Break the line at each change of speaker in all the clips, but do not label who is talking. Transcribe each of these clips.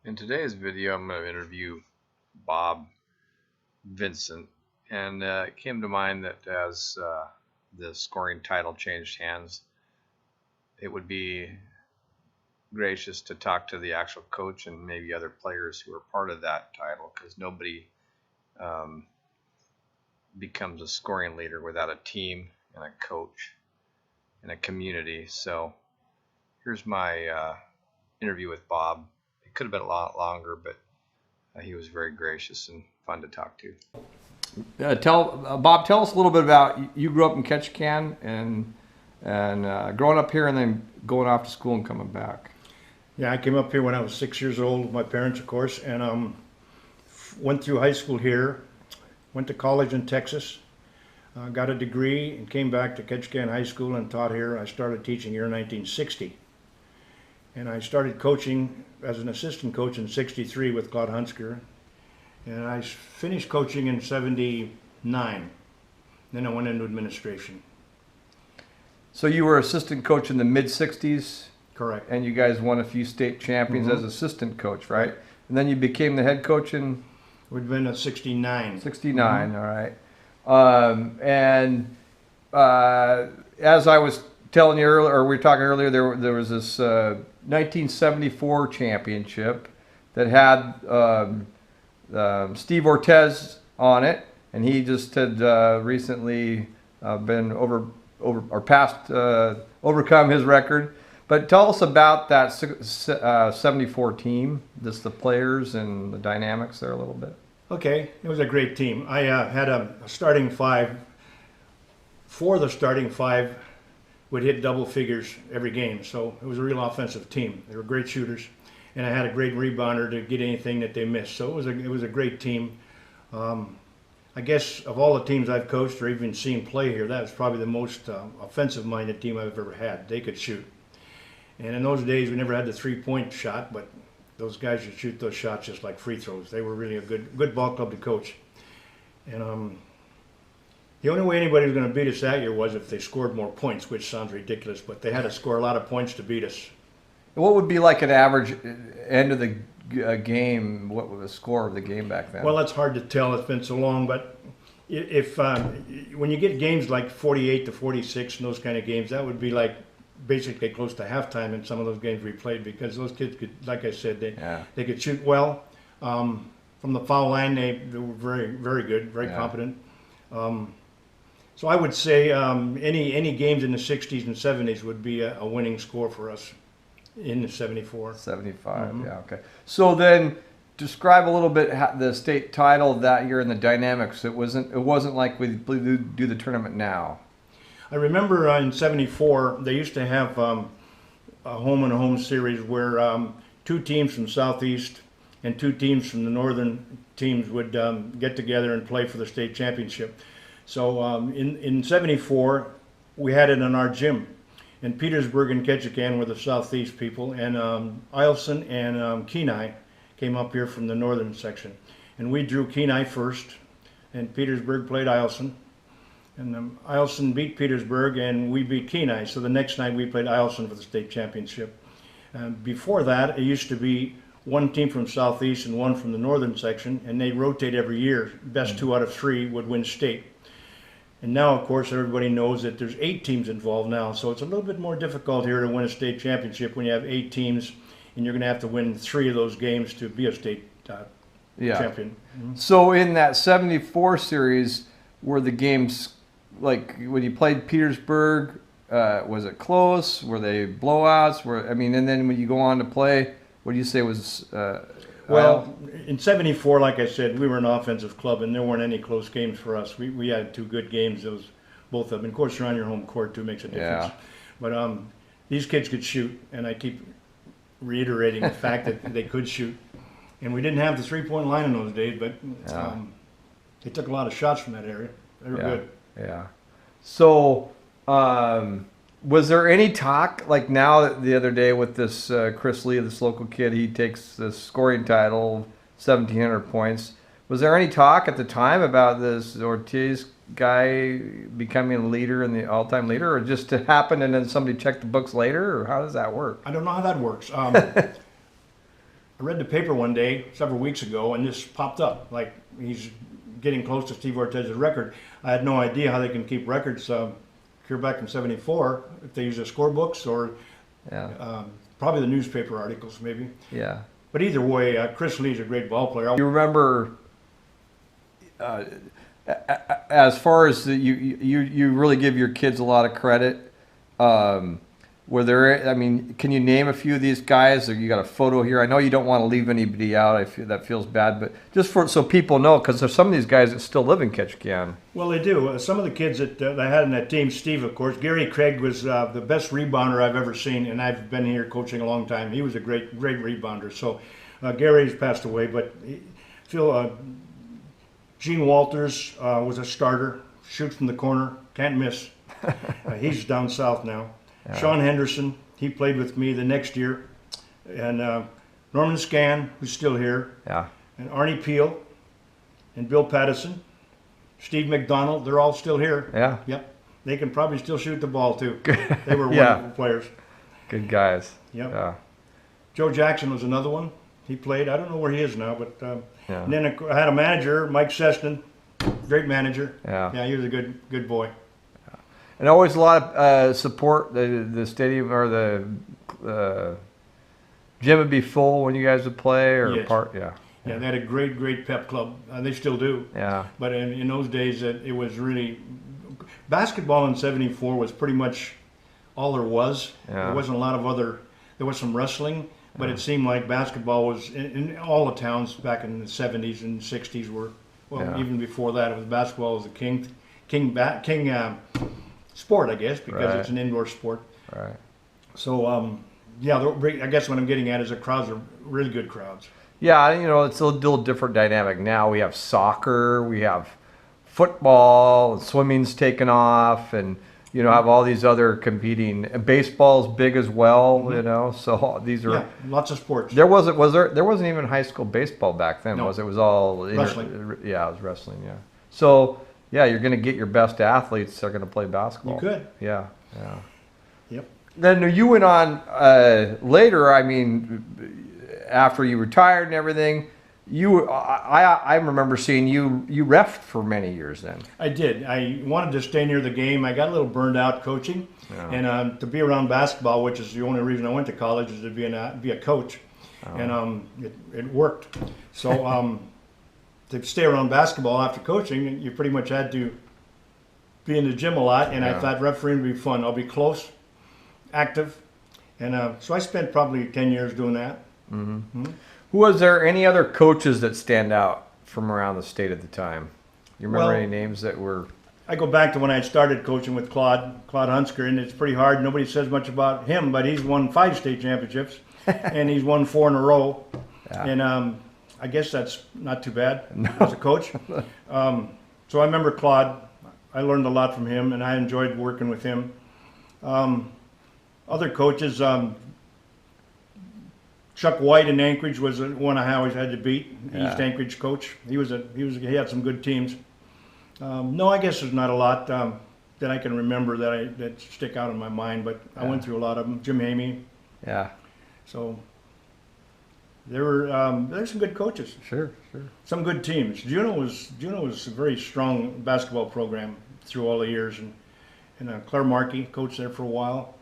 In today's video, I'm going to interview Bob Vincent, and it came to mind that as the scoring title changed hands, it would be gracious to talk to the actual coach and maybe other players who are part of that title, because nobody um, becomes a scoring leader without a team and a coach and a community. So here's my interview with Bob. It could have been a lot longer, but he was very gracious and fun to talk to.
Bob, tell us a little bit about you grew up in Ketchikan and growing up here and then going off to school and coming back.
Yeah, I came up here when I was 6 years old with my parents, of course, and went through high school here, went to college in Texas, got a degree, and came back to Ketchikan High School and taught here. I started teaching here in 1960. And I started coaching as an assistant coach in 63 with Claude Hunsker. And I finished coaching in 79. Then I went into administration.
So you were assistant coach in the mid-'60s?
Correct.
And you guys won a few state champions as assistant coach, right? And then you became the head coach in?
We'd been at 69.
69, all right. As I was telling you earlier, or we were talking earlier, there was this 1974 championship that had Steve Ortez on it, and he just had recently been overcome his record. But tell us about that 74 team, just the players and the dynamics there a little bit.
Okay, it was a great team. I had a starting five. Four of the starting five would hit double figures every game, so it was a real offensive team. They were great shooters, and I had a great rebounder to get anything that they missed. So it was a great team. I guess of all the teams I've coached or even seen play here, that was probably the most offensive-minded team I've ever had. They could shoot. And in those days, we never had the three-point shot, but those guys would shoot those shots just like free throws. They were really a good ball club to coach. And the only way anybody was going to beat us that year was if they scored more points, which sounds ridiculous, but they had to score a lot of points to beat us.
What would be like an average end of the game? What was the score of the game back then?
Well, that's hard to tell. It's been so long, but if when you get games like 48 to 46 and those kind of games, that would be like basically close to halftime in some of those games we played, because those kids could, like I said, they could shoot well. From the foul line, they were very good, very competent. So I would say any games in the 60s and 70s would be a winning score for us in the 74.
75, yeah, okay. So then describe a little bit the state title that year and the dynamics. It wasn't like we do the tournament now.
I remember in 74, they used to have a home and home series where two teams from Southeast and two teams from the northern teams would get together and play for the state championship. So in 74, we had it in our gym. And Petersburg and Ketchikan were the Southeast people, and Eielson and Kenai came up here from the northern section. And we drew Kenai first, and Petersburg played Eielson. And Eielson beat Petersburg, and we beat Kenai. So the next night we played Eielson for the state championship. Before that, it used to be one team from Southeast and one from the northern section, and they rotate every year. Best 2 out of 3 would win state. And now, of course, everybody knows that there's 8 teams involved now, so it's a little bit more difficult here to win a state championship when you have 8 teams, and you're going to have to win 3 of those games to be a state champion.
So in that 74 series, were the games, like when you played Petersburg, was it close? Were they blowouts? And then when you go on to play, what do you say was...
Well, in 74, like I said, we were an offensive club, and there weren't any close games for us. We had 2 good games, those both of them. Of course, you're on your home court, too, makes a difference.
Yeah.
But these kids could shoot, and I keep reiterating the fact that they could shoot. And we didn't have the three-point line in those days, but they took a lot of shots from that area. They were good.
Yeah. So... was there any talk, like now the other day with this Chris Lee, this local kid, he takes the scoring title, 1,700 points. Was there any talk at the time about this Ortiz guy becoming a leader and the all-time leader, or just to happen and then somebody checked the books later, or how does that work?
I don't know how that works. I read the paper one day several weeks ago, and this popped up like he's getting close to Steve Ortiz's record. I had no idea how they can keep records clear back in '74 if they use the scorebooks or
Yeah.
probably the newspaper articles maybe.
Yeah.
But either way, Chris Lee's a great ball player.
You remember, as far as you really give your kids a lot of credit. Were there? I mean, can you name a few of these guys? Or you got a photo here? I know you don't want to leave anybody out. I feel that feels bad, but just so people know, because there's some of these guys that still live in Ketchikan.
Well, they do. Some of the kids that I had in that team, Steve, of course, Gary Craig was the best rebounder I've ever seen, and I've been here coaching a long time. He was a great rebounder. So Gary's passed away, but Gene Walters was a starter, shoots from the corner, can't miss. He's down south now. Yeah. Sean Henderson, he played with me the next year, and Norman Scan, who's still here,
yeah, and
Arnie Peel, and Bill Pattison, Steve McDonald, they're all still here.
Yeah.
Yep. They can probably still shoot the ball too. They were wonderful players.
Good guys.
Yep.
Yeah.
Joe Jackson was another one. He played. I don't know where he is now, but and then I had a manager, Mike Seston, great manager.
Yeah.
Yeah, he was a good boy.
And always a lot of support. The stadium or the gym would be full when you guys would play or
yes.
part.
Yeah, they had a great pep club. They still do.
Yeah.
But in those days, it was really basketball in '74 was pretty much all there was.
Yeah.
There wasn't a lot of other. There was some wrestling, but it seemed like basketball was in all the towns back in the '70s and '60s were. Well, even before that, it was basketball was the king sport, I guess, because it's an indoor sport.
Right.
So, I guess what I'm getting at is the crowds are really good crowds.
Yeah, it's a little different dynamic now. We have soccer, we have football, and swimming's taken off, and have all these other competing. And baseball's big as well,
Mm-hmm.
So these are
lots of sports.
There wasn't even high school baseball back then,
No.
was it? It was all
wrestling.
Yeah, it was wrestling. Yeah. So. Yeah, you're going to get your best athletes that are going to play basketball.
You could.
Yeah.
Yep.
Then you went on later. I mean, after you retired and everything, I remember seeing you reffed for many years. Then
I did. I wanted to stay near the game. I got a little burned out coaching, and to be around basketball, which is the only reason I went to college, is to be a coach, and it worked. So. To stay around basketball after coaching, you pretty much had to be in the gym a lot, and I thought refereeing would be fun. I'll be close, active, and so I spent probably 10 years doing that.
Mm-hmm. Mm-hmm. Was there any other coaches that stand out from around the state at the time? You remember any names that were?
I go back to when I started coaching with Claude Hunsker, and it's pretty hard. Nobody says much about him, but he's won 5 state championships, and he's won 4 in a row, and I guess that's not too bad as a coach. So I remember Claude. I learned a lot from him, and I enjoyed working with him. Other coaches, Chuck White in Anchorage was one I always had to beat. East Anchorage coach. He had some good teams. No, I guess there's not a lot that I can remember that stick out in my mind, but I went through a lot of them. Jim Hamey.
Yeah.
So. There's some good coaches.
Sure.
Some good teams. Juneau was a very strong basketball program through all the years, and Claire Markey coached there for a while.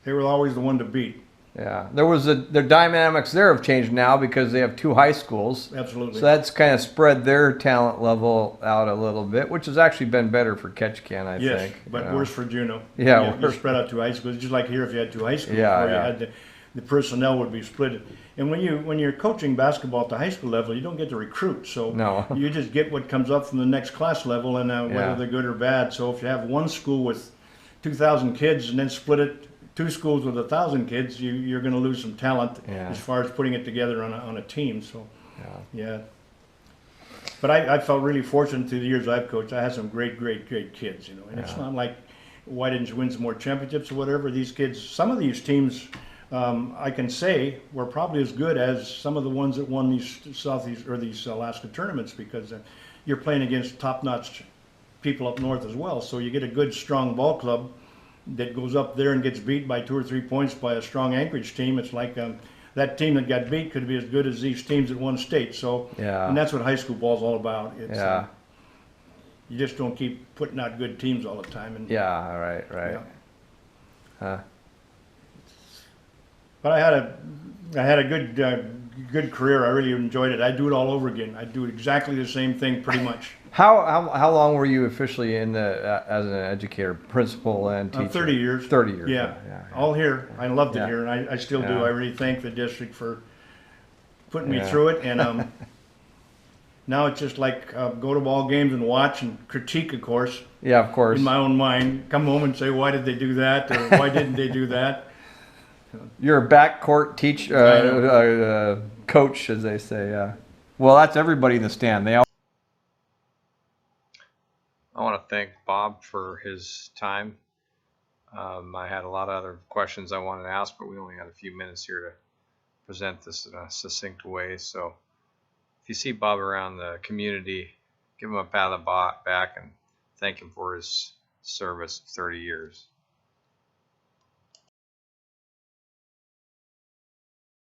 They were always the one to beat.
Yeah, their dynamics there have changed now because they have 2 high schools.
Absolutely.
So that's kind of spread their talent level out a little bit, which has actually been better for Ketchikan, I think.
Yes, but worse for Juneau.
Yeah,
you spread out 2 high schools, just like here if you had 2 high schools.
Yeah,
you had the personnel would be split. And when you're coaching basketball at the high school level, you don't get to recruit. So you just get what comes up from the next class level, and whether they're good or bad. So if you have one school with 2,000 kids and then split it 2 schools with 1,000 kids, you're going to lose some talent as far as putting it together on a team. So But I felt really fortunate through the years I've coached. I had some great kids, And it's not like, why didn't you win some more championships or whatever? These kids, some of these teams. I can say were probably as good as some of the ones that won these Southeast or these Alaska tournaments, because you're playing against top-notch people up north as well. So you get a good, strong ball club that goes up there and gets beat by 2 or 3 points by a strong Anchorage team. It's like that team that got beat could be as good as these teams that won state. So,
Yeah.
and that's what high school ball is all about. It's,
Yeah.
you just don't keep putting out good teams all the time. And,
Yeah. Right.
yeah.
Huh.
But I had a good career. I really enjoyed it. I'd do it all over again. I'd do exactly the same thing pretty much.
How long were you officially in the as an educator, principal and teacher?
30 years.
30 years.
Yeah. All here. I loved it
Yeah.
here, and I still do.
Yeah.
I really thank the district for putting me
Yeah.
through it. And now it's just like go to ball games and watch and critique, of course,
Yeah, of course.
in my own mind. Come home and say, why did they do that? Or why didn't they do that?
You're a backcourt coach, as they say. Yeah. Well, that's everybody in the stand. They all.
I want to thank Bob for his time. I had a lot of other questions I wanted to ask, but we only had a few minutes here to present this in a succinct way. So if you see Bob around the community, give him a pat on the back and thank him for his service of 30 years.